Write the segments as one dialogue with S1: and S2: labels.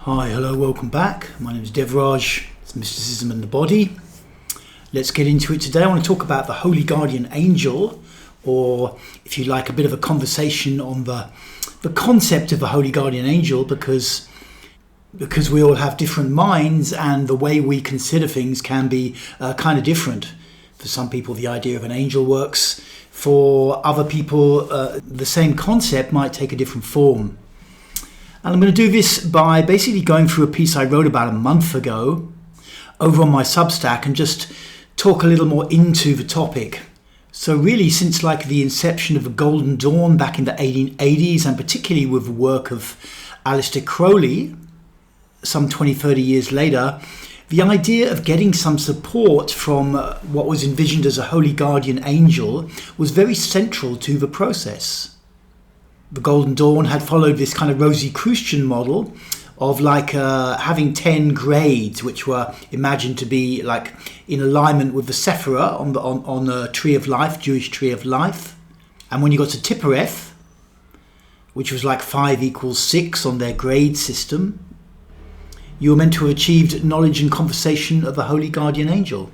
S1: Hi, hello, welcome back. My name is Devraj. It's Mysticism and the Body. Let's get into it today. I want to talk about the Holy Guardian Angel, or if you like, a bit of a conversation on the concept of the Holy Guardian Angel, because we all have different minds and the way we consider things can be kind of different. For some people, the idea of an angel works. For other people, the same concept might take a different form. And I'm going to do this by basically going through a piece I wrote about a month ago over on my Substack and just talk a little more into the topic. So really, since like the inception of the Golden Dawn back in the 1880s, and particularly with the work of Aleister Crowley, some 20, 30 years later, the idea of getting some support from what was envisioned as a holy guardian angel was very central to the process. The Golden Dawn had followed this kind of Rosicrucian model of like having 10 grades, which were imagined to be like in alignment with the Sephirah on the Tree of Life, Jewish Tree of Life. And when you got to Tiphereth, which was like 5 equals 6 on their grade system, you were meant to have achieved knowledge and conversation of the Holy Guardian Angel.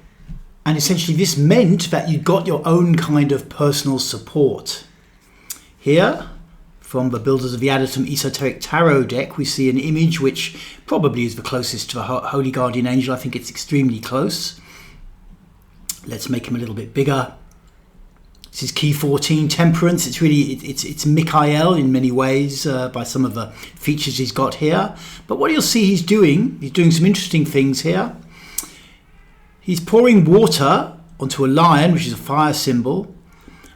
S1: And essentially this meant that you got your own kind of personal support. Here, from the Builders of the Adytum Esoteric Tarot deck, we see an image which probably is the closest to a Holy Guardian Angel. I think it's extremely close. Let's make him a little bit bigger. This is key 14, Temperance. It's really, it's Michael in many ways by some of the features he's got here. But what you'll see he's doing some interesting things here. He's pouring water onto a lion, which is a fire symbol.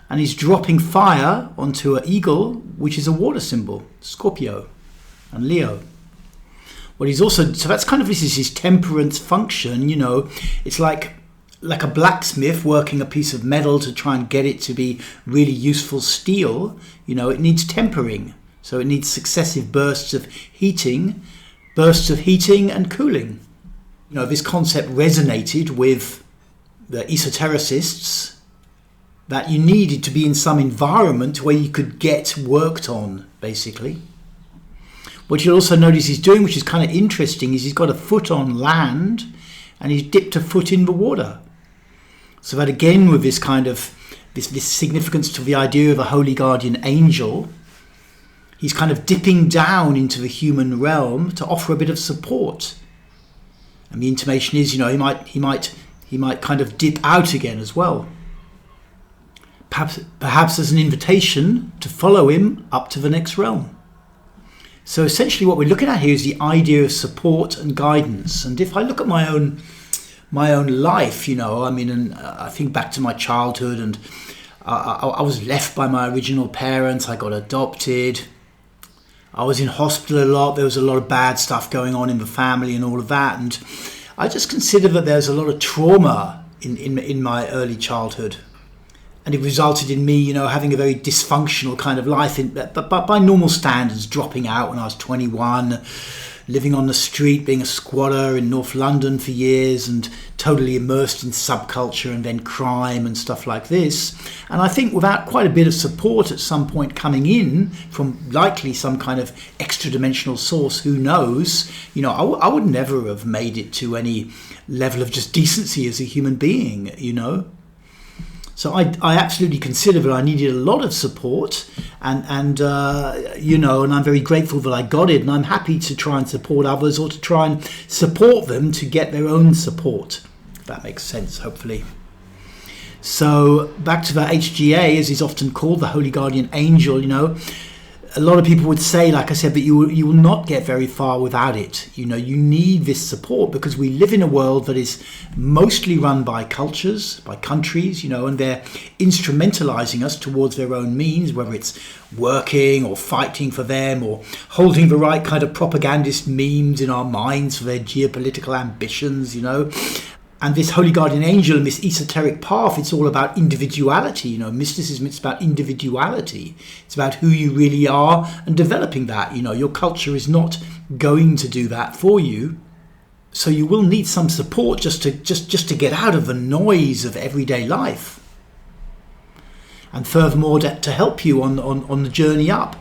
S1: And he's dropping fire onto an eagle, which is a water symbol, Scorpio and Leo. Well, he's also, so that's kind of, this is his temperance function, you know. It's like a blacksmith working a piece of metal to try and get it to be really useful steel. You know, it needs tempering. So it needs successive bursts of heating and cooling. You know, this concept resonated with the esotericists, that you needed to be in some environment where you could get worked on, basically. What you'll also notice he's doing, which is kind of interesting, is he's got a foot on land and he's dipped a foot in the water. So that again, with this kind of, this significance to the idea of a holy guardian angel, he's kind of dipping down into the human realm to offer a bit of support. And the intimation is, you know, he might kind of dip out again as well. Perhaps as an invitation to follow him up to the next realm. So essentially what we're looking at here is the idea of support and guidance. And if I look at my own life, you know, I mean, and I think back to my childhood, and I was left by my original parents. I got adopted. I was in hospital a lot. There was a lot of bad stuff going on in the family and all of that. And I just consider that there's a lot of trauma in my early childhood. And it resulted in me, you know, having a very dysfunctional kind of life, but by normal standards, dropping out when I was 21, living on the street, being a squatter in North London for years, and totally immersed in subculture and then crime and stuff like this. And I think without quite a bit of support at some point coming in from likely some kind of extra dimensional source, who knows, you know, I would never have made it to any level of just decency as a human being, you know. So I absolutely consider that I needed a lot of support, and you know, and I'm very grateful that I got it, and I'm happy to try and support others or to try and support them to get their own support, if that makes sense, hopefully. So back to the HGA, as he's often called, the Holy Guardian Angel, you know, a lot of people would say, like I said, that you will not get very far without it. You know, you need this support because we live in a world that is mostly run by cultures, by countries, you know, and they're instrumentalizing us towards their own means, whether it's working or fighting for them or holding the right kind of propagandist memes in our minds for their geopolitical ambitions, you know. And this Holy Guardian Angel and this esoteric path, it's all about individuality. You know, mysticism, it's about individuality. It's about who you really are and developing that. You know, your culture is not going to do that for you. So you will need some support just to get out of the noise of everyday life. And furthermore, to help you on the journey up.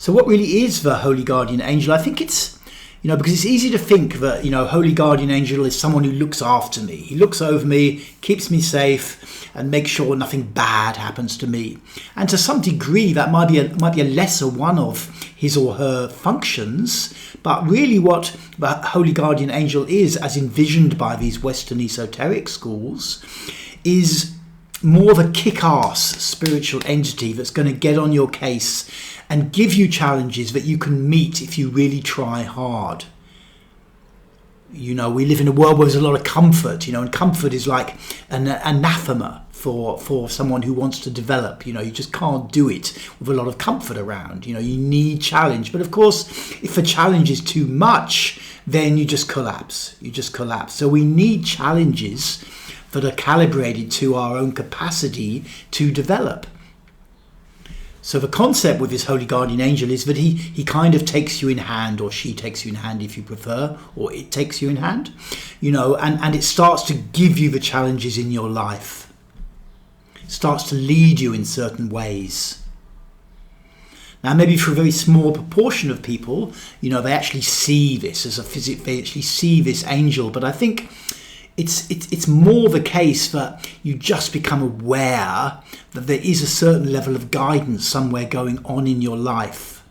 S1: So what really is the Holy Guardian Angel? I think it's Because it's easy to think that, Holy Guardian Angel is someone who looks after me. He looks over me, keeps me safe, and makes sure nothing bad happens to me. And to some degree, that might be a lesser one of his or her functions. But really what the Holy Guardian Angel is, as envisioned by these Western esoteric schools, is more of a kick-ass spiritual entity that's going to get on your case and give you challenges that you can meet if you really try hard. We live in a world where there's a lot of comfort, and comfort is like an anathema for someone who wants to develop. You just can't do it with a lot of comfort around. You need challenge. But of course, if the challenge is too much, then you just collapse. So we need challenges that are calibrated to our own capacity to develop. So the concept with this Holy Guardian Angel is that he kind of takes you in hand, or she takes you in hand if you prefer, or it takes you in hand, and it starts to give you the challenges in your life. It starts to lead you in certain ways. Now, maybe for a very small proportion of people, they actually see this as they actually see this angel, but I think it's more the case that you just become aware that there is a certain level of guidance somewhere going on in your life.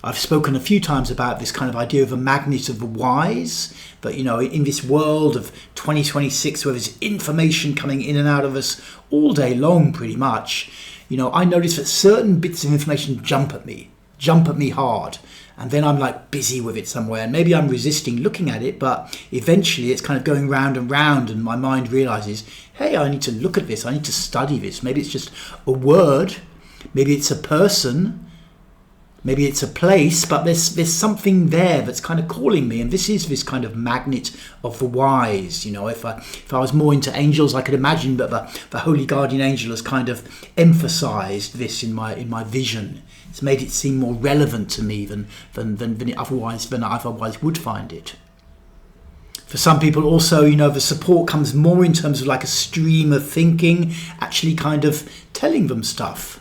S1: I've spoken a few times about this kind of idea of a magnet of the wise, that in this world of 2026 where there's information coming in and out of us all day long pretty much, I notice that certain bits of information jump at me hard. And then I'm like busy with it somewhere, and maybe I'm resisting looking at it, but eventually it's kind of going round and round, and my mind realizes, hey, I need to look at this, I need to study this. Maybe it's just a word, maybe it's a person, maybe it's a place, but there's something there that's kind of calling me, and this is this kind of magnet of the wise. If I was more into angels, I could imagine that the Holy Guardian Angel has kind of emphasized this in my vision. It's made it seem more relevant to me than I otherwise would find it. For some people also, the support comes more in terms of like a stream of thinking, actually kind of telling them stuff.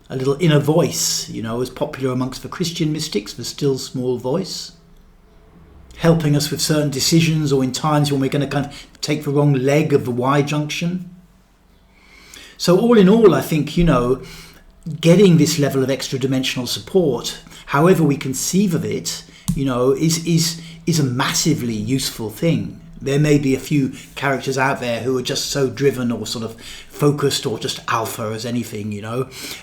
S1: A little inner voice, is popular amongst the Christian mystics, the still small voice. Helping us with certain decisions, or in times when we're going to kind of take the wrong leg of the Y junction. So all in all, I think, getting this level of extra dimensional support, however we conceive of it, is a massively useful thing. There may be a few characters out there who are just so driven or sort of focused or just alpha as anything,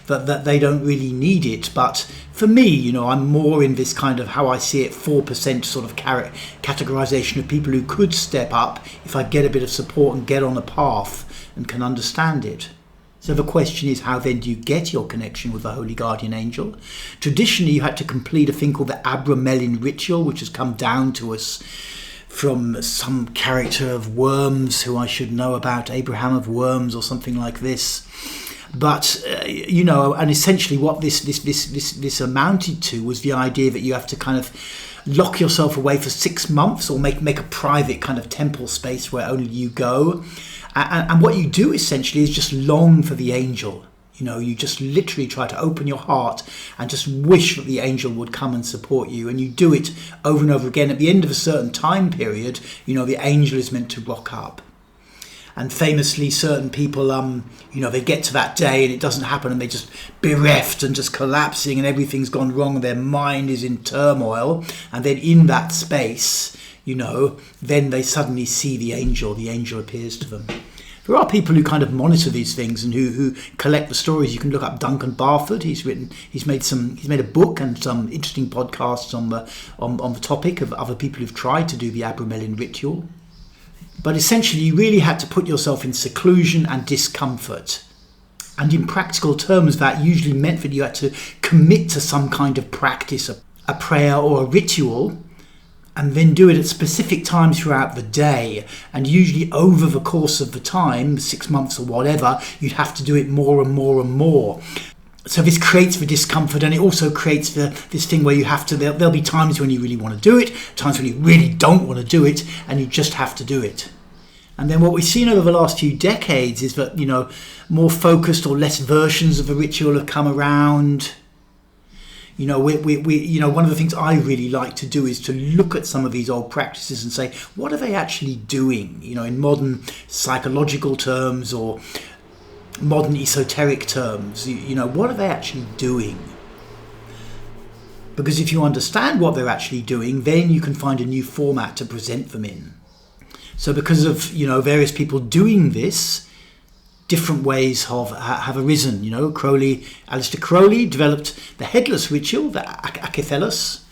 S1: that they don't really need it. But for me, I'm more in this kind of, how I see it, 4% sort of categorization of people who could step up if I get a bit of support and get on a path and can understand it. So the question is, how then do you get your connection with the Holy Guardian Angel? Traditionally, you had to complete a thing called the Abramelin ritual, which has come down to us from some character of Worms, who I should know about, Abraham of Worms or something like this. But, and essentially what this amounted to was the idea that you have to kind of lock yourself away for 6 months, or make a private kind of temple space where only you go. And what you do essentially is just long for the angel. You just literally try to open your heart and just wish that the angel would come and support you. And you do it over and over again. At the end of a certain time period, the angel is meant to rock up. And famously, certain people, they get to that day and it doesn't happen, and they're just bereft and just collapsing, and everything's gone wrong, and their mind is in turmoil. And then in that space, then they suddenly see the angel appears to them. There are people who kind of monitor these things and who collect the stories. You can look up Duncan Barford. He's made a book and some interesting podcasts on the topic of other people who've tried to do the Abramelin ritual. But essentially, you really had to put yourself in seclusion and discomfort. And in practical terms, that usually meant that you had to commit to some kind of practice, a prayer or a ritual, and then do it at specific times throughout the day. And usually over the course of the time, 6 months or whatever, you'd have to do it more and more and more. So this creates the discomfort, and it also creates this thing where you have to, there'll be times when you really want to do it, times when you really don't want to do it, and you just have to do it. And then what we've seen over the last few decades is that, more focused or less versions of the ritual have come around. One of the things I really like to do is to look at some of these old practices and say, what are they actually doing? In modern psychological terms or modern esoteric terms, what are they actually doing? Because if you understand what they're actually doing, then you can find a new format to present them in. So because of, various people doing this, different ways have arisen. Aleister Crowley developed the headless ritual, the akephalos,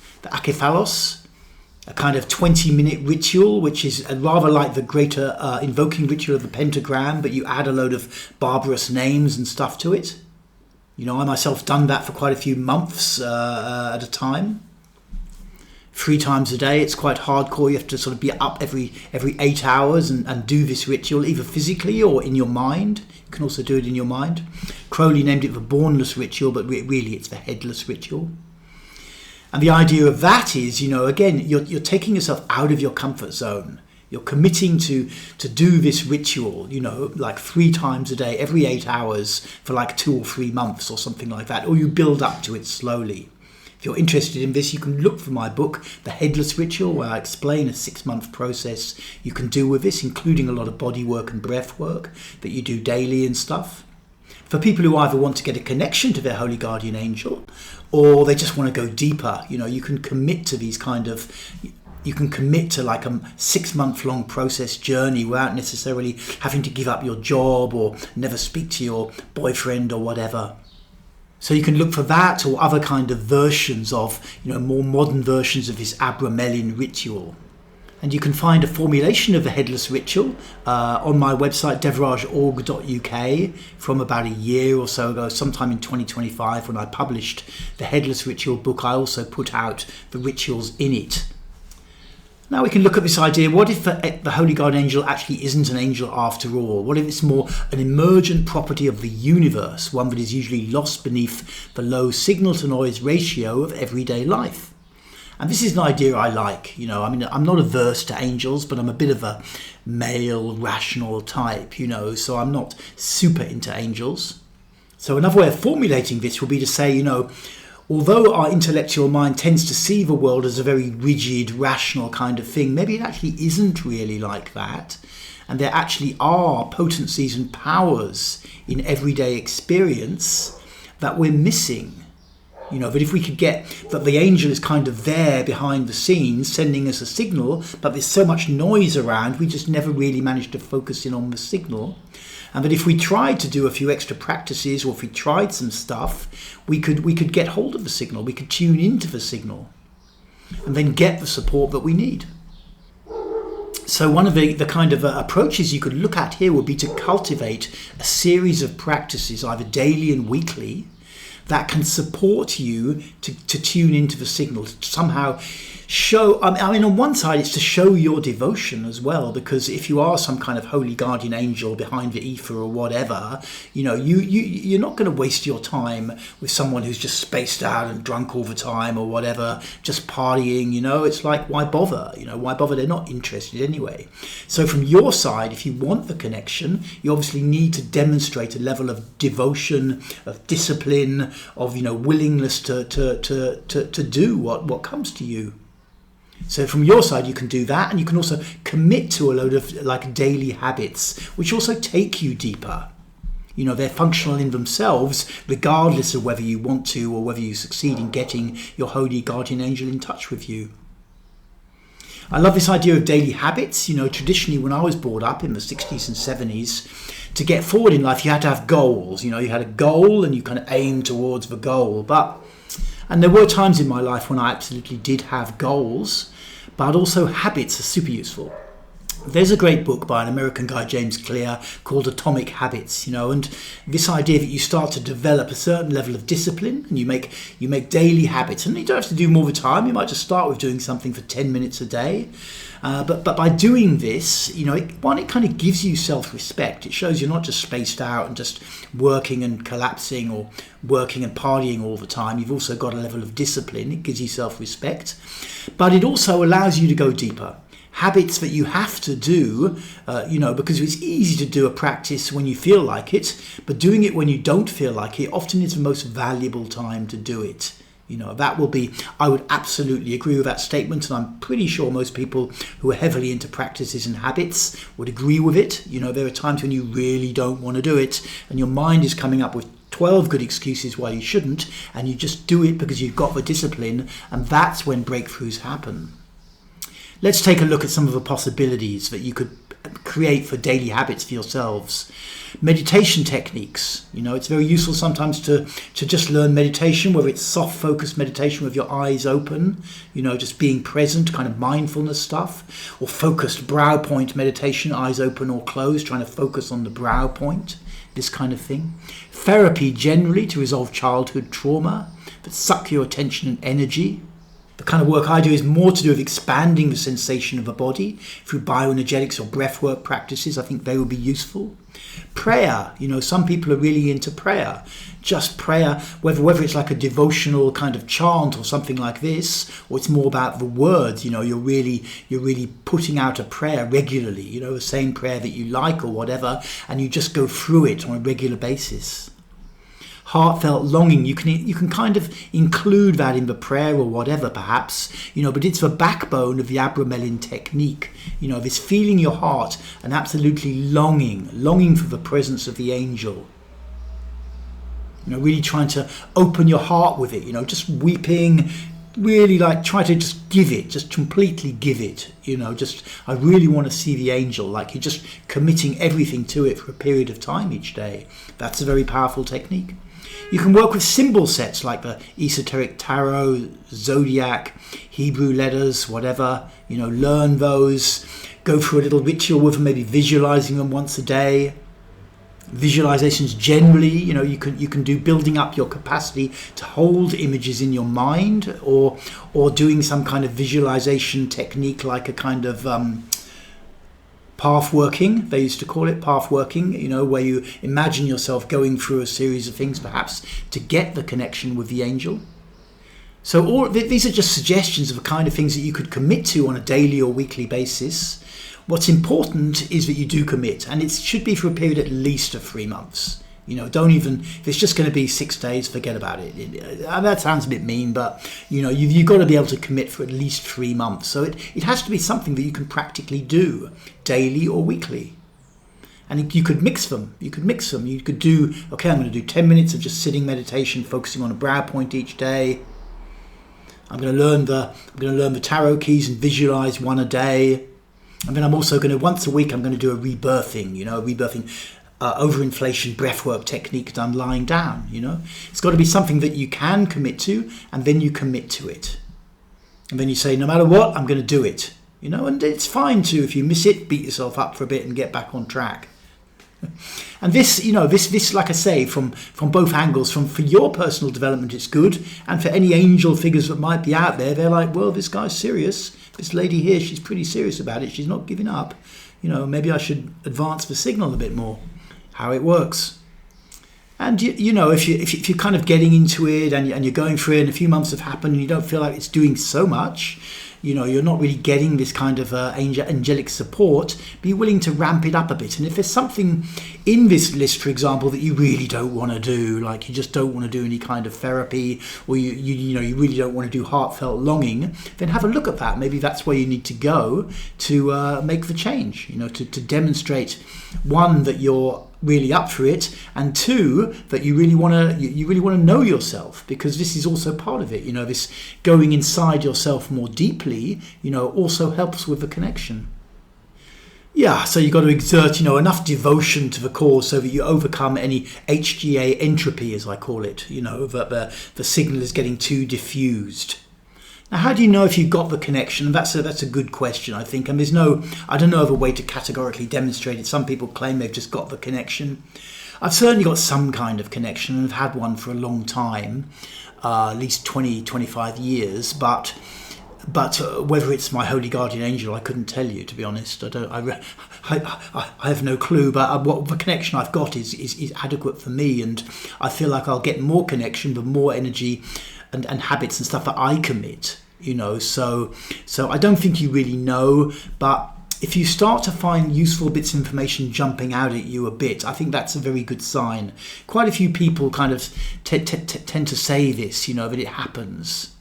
S1: a kind of 20-minute ritual, which is rather like the greater invoking ritual of the pentagram, but you add a load of barbarous names and stuff to it. I myself done that for quite a few months at a time. 3 times a day. It's quite hardcore. You have to sort of be up every 8 hours and do this ritual, either physically or in your mind. You can also do it in your mind. Crowley named it the bornless ritual, but really it's the headless ritual. And the idea of that is, again, you're taking yourself out of your comfort zone. You're committing to do this ritual, like 3 times a day, every 8 hours for like 2 or 3 months or something like that, or you build up to it slowly. If you're interested in this, you can look for my book, The Headless Ritual, where I explain a 6-month process you can do with this, including a lot of body work and breath work that you do daily and stuff. For people who either want to get a connection to their holy guardian angel, or they just want to go deeper, you can commit to these you can commit to like a 6-month-long process journey without necessarily having to give up your job or never speak to your boyfriend or whatever. So you can look for that or other kind of versions of, more modern versions of this Abramelin ritual. And you can find a formulation of the headless ritual on my website, devraj.org.uk, from about a year or so ago, sometime in 2025, when I published the Headless Ritual book. I also put out the rituals in it. Now we can look at this idea, what if the Holy Guardian Angel actually isn't an angel after all? What if it's more an emergent property of the universe, one that is usually lost beneath the low signal-to-noise ratio of everyday life? And this is an idea I like. I'm not averse to angels, but I'm a bit of a male, rational type, so I'm not super into angels. So another way of formulating this would be to say, although our intellectual mind tends to see the world as a very rigid, rational kind of thing, maybe it actually isn't really like that. And there actually are potencies and powers in everyday experience that we're missing. That if we could get that the angel is kind of there behind the scenes sending us a signal, but there's so much noise around, we just never really managed to focus in on the signal. And that if we tried to do a few extra practices, or if we tried some stuff, we could get hold of the signal, we could tune into the signal and then get the support that we need. So one of the kind of approaches you could look at here would be to cultivate a series of practices, either daily and weekly, that can support you to tune into the signal, to somehow show, on one side it's to show your devotion as well, because if you are some kind of holy guardian angel behind the ether or whatever, you're not going to waste your time with someone who's just spaced out and drunk all the time or whatever, just partying, it's like, why bother? Why bother? They're not interested anyway. So from your side, if you want the connection, you obviously need to demonstrate a level of devotion, of discipline, of willingness to do what comes to you. So from your side, you can do that, and you can also commit to a load of like daily habits, which also take you deeper. They're functional in themselves, regardless of whether you want to or whether you succeed in getting your holy guardian angel in touch with you. I love this idea of daily habits. Traditionally, when I was brought up in the 60s and 70s, to get forward in life, you had to have goals. You had a goal and you kind of aim towards the goal. And there were times in my life when I absolutely did have goals, but also habits are super useful. There's a great book by an American guy, James Clear, called Atomic Habits, and this idea that you start to develop a certain level of discipline and you make daily habits, and you don't have to do more of the time. You might just start with doing something for 10 minutes a day. But by doing this, it kind of gives you self-respect. It shows you're not just spaced out and just working and collapsing or working and partying all the time. You've also got a level of discipline. It gives you self-respect. But it also allows you to go deeper. Habits that you have to do, because it's easy to do a practice when you feel like it, but doing it when you don't feel like it often is the most valuable time to do it. That will be, I would absolutely agree with that statement, and I'm pretty sure most people who are heavily into practices and habits would agree with it. There are times when you really don't want to do it, and your mind is coming up with 12 good excuses why you shouldn't, and you just do it because you've got the discipline, and that's when breakthroughs happen. Let's take a look at some of the possibilities that you could create for daily habits for yourselves. Meditation techniques. It's very useful sometimes to just learn meditation, whether it's soft focused meditation with your eyes open, just being present, kind of mindfulness stuff, or focused brow point meditation, eyes open or closed, trying to focus on the brow point, this kind of thing. Therapy generally to resolve childhood trauma that suck your attention and energy. The kind of work I do is more to do with expanding the sensation of a body through bioenergetics or breathwork practices. I think they will be useful. Prayer, some people are really into prayer. Just prayer, whether it's like a devotional kind of chant or something like this, or it's more about the words. You're really putting out a prayer regularly. A same prayer that you like or whatever, and you just go through it on a regular basis. Heartfelt longing, you can kind of include that in the prayer or whatever perhaps, but it's the backbone of the Abramelin technique, this feeling your heart and absolutely longing for the presence of the angel. Really trying to open your heart with it, just weeping, really try to just give it, just completely give it, I really want to see the angel, like you're just committing everything to it for a period of time each day. That's a very powerful technique. You can work with symbol sets like the esoteric tarot, zodiac, Hebrew letters, whatever. Learn those. Go through a little ritual with them, maybe visualizing them once a day. Visualizations generally, you can do building up your capacity to hold images in your mind, or doing some kind of visualization technique like a kind of path working, they used to call it path working, where you imagine yourself going through a series of things perhaps to get the connection with the angel. So these are just suggestions of the kind of things that you could commit to on a daily or weekly basis. What's important is that you do commit, and it should be for a period at least of 3 months. Don't even, if it's just going to be 6 days, forget about it. That sounds a bit mean, but you've got to be able to commit for at least 3 months. So it has to be something that you can practically do daily or weekly. And you could mix them. You could do, okay, I'm going to do 10 minutes of just sitting meditation, focusing on a brow point each day. I'm going to learn the tarot keys and visualize one a day. And then I'm also going to, once a week, I'm going to do a rebirthing, overinflation breathwork technique done lying down. It's got to be something that you can commit to, and then you commit to it, and then you say, no matter what, I'm going to do it. And it's fine to, if you miss it, beat yourself up for a bit and get back on track. And this like I say, from both angles, for your personal development it's good, and for any angel figures that might be out there, they're like, well, this guy's serious, this lady here, she's pretty serious about it, she's not giving up, maybe I should advance the signal a bit more. How it works. And if you're kind of getting into it and you're going through it and a few months have happened and you don't feel like it's doing so much, you're not really getting this kind of angelic support, be willing to ramp it up a bit. And if there's something in this list, for example, that you really don't want to do, like you just don't want to do any kind of therapy, or you really don't want to do heartfelt longing, then have a look at that. Maybe that's where you need to go to make the change, to demonstrate, one, that you're really up for it, and two, that you really want to know yourself, because this is also part of it. This going inside yourself more deeply, also helps with the connection. Yeah, so you've got to exert, enough devotion to the cause so that you overcome any HGA entropy, as I call it, that the signal is getting too diffused. Now, how do you know if you've got the connection? That's a good question, I think. And I don't know of a way to categorically demonstrate it. Some people claim they've just got the connection. I've certainly got some kind of connection, and I've had one for a long time, at least 20, 25 years. But whether it's my holy guardian angel, I couldn't tell you, to be honest. I have no clue. But what the connection I've got is adequate for me, and I feel like I'll get more connection, the more energy and habits and stuff that I commit, so I don't think you really know, but if you start to find useful bits of information jumping out at you a bit, I think that's a very good sign. Quite a few people kind of tend to say this, that it happens.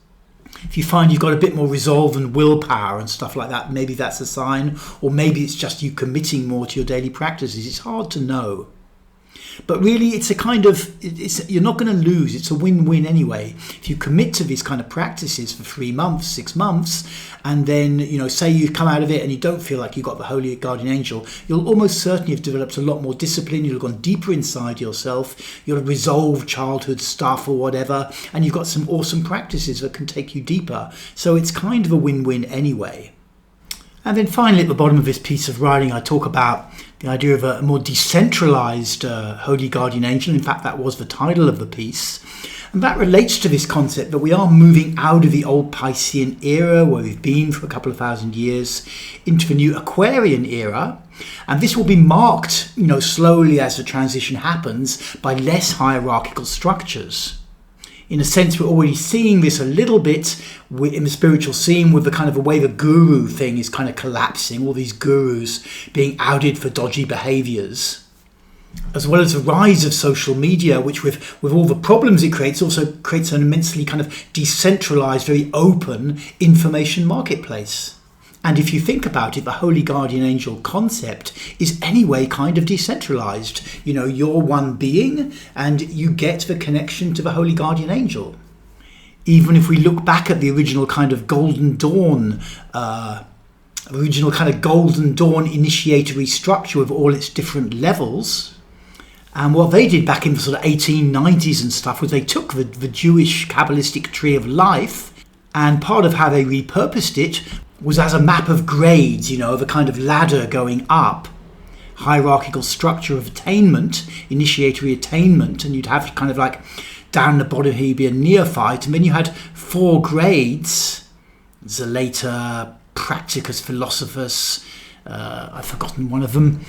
S1: If you find you've got a bit more resolve and willpower and stuff like that, maybe that's a sign, or maybe it's just you committing more to your daily practices. It's hard to know. But really, it's a kind of, you're not going to lose. It's a win-win anyway. If you commit to these kind of practices for 3 months, 6 months, and then, say you come out of it and you don't feel like you've got the Holy Guardian Angel, you'll almost certainly have developed a lot more discipline. You'll have gone deeper inside yourself. You'll have resolved childhood stuff or whatever, and you've got some awesome practices that can take you deeper. So it's kind of a win-win anyway. And then finally, at the bottom of this piece of writing, I talk about the idea of a more decentralized Holy Guardian Angel. In fact, that was the title of the piece. And that relates to this concept that we are moving out of the old Piscean era, where we've been for a couple of thousand years, into the new Aquarian era. And this will be marked, slowly as the transition happens, by less hierarchical structures. In a sense, we're already seeing this a little bit in the spiritual scene with the kind of the way the guru thing is kind of collapsing, all these gurus being outed for dodgy behaviours, as well as the rise of social media, which with all the problems it creates, also creates an immensely kind of decentralised, very open information marketplace. And if you think about it, the Holy Guardian Angel concept is anyway kind of decentralized. You're one being and you get the connection to the Holy Guardian Angel. Even if we look back at the original kind of Golden Dawn initiatory structure with all its different levels, and what they did back in the sort of 1890s and stuff was they took the Jewish Kabbalistic tree of life, and part of how they repurposed it was as a map of grades, of a kind of ladder going up, hierarchical structure of attainment, initiatory attainment, and you'd have kind of like down the bottom here you'd be a neophyte, and then you had 4 grades, Zelator, Practicus, Philosophus, I've forgotten one of them,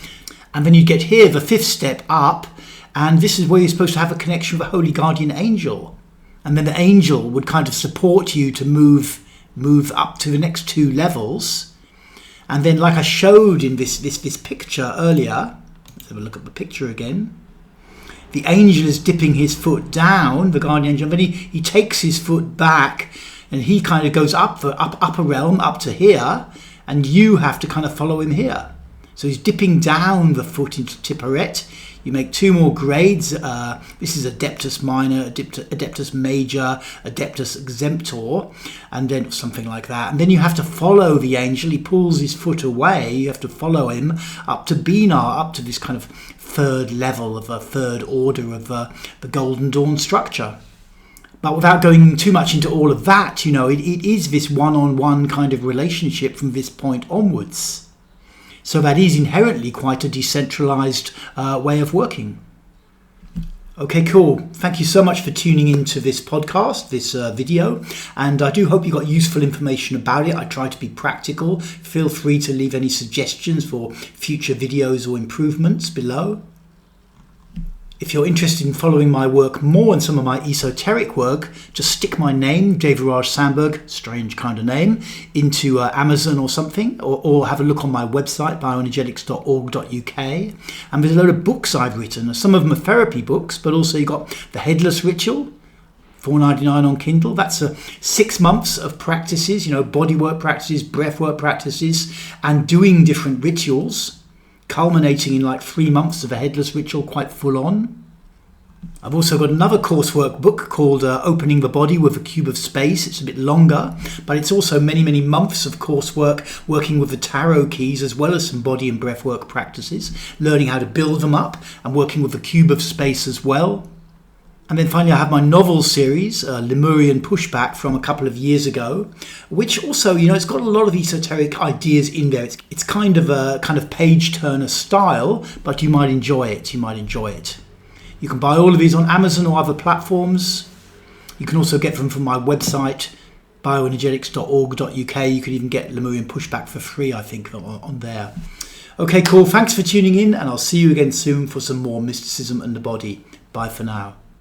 S1: and then you get here the 5th step up, and this is where you're supposed to have a connection with the Holy Guardian Angel, and then the angel would kind of support you to move up to the next 2 levels. And then, like I showed in this picture earlier, let's have a look at the picture again. The angel is dipping his foot down, the guardian angel, and then he takes his foot back and he kind of goes up the upper realm up to here, and you have to kind of follow him here. So he's dipping down the foot into Tipperet. You make 2 more grades. This is Adeptus Minor, Adeptus Major, Adeptus Exemptor, and then something like that. And then you have to follow the angel. He pulls his foot away. You have to follow him up to Binar, up to this kind of 3rd level of a 3rd order of the Golden Dawn structure. But without going too much into all of that, it is this one-on-one kind of relationship from this point onwards. So that is inherently quite a decentralized way of working. Okay, cool. Thank you so much for tuning into this podcast, this video. And I do hope you got useful information about it. I try to be practical. Feel free to leave any suggestions for future videos or improvements below. If you're interested in following my work more and some of my esoteric work, just stick my name, Devaraj Sandberg, strange kind of name, into Amazon or something, or have a look on my website, bioenergetics.org.uk. And there's a load of books I've written. Some of them are therapy books, but also you've got The Headless Ritual, $4.99 on Kindle. That's 6 months of practices, bodywork practices, breathwork practices, and doing different rituals, culminating in like 3 months of a headless ritual, quite full on. I've also got another coursework book called Opening the Body with a Cube of Space. It's a bit longer, but it's also many, many months of coursework working with the tarot keys as well as some body and breathwork practices, learning how to build them up and working with the Cube of Space as well. And then finally, I have my novel series, Lemurian Pushback, from a couple of years ago, which also, it's got a lot of esoteric ideas in there. It's kind of a page-turner style, but you might enjoy it. You can buy all of these on Amazon or other platforms. You can also get them from my website, bioenergetics.org.uk. You can even get Lemurian Pushback for free, I think, on there. Okay, cool. Thanks for tuning in, and I'll see you again soon for some more mysticism and the body. Bye for now.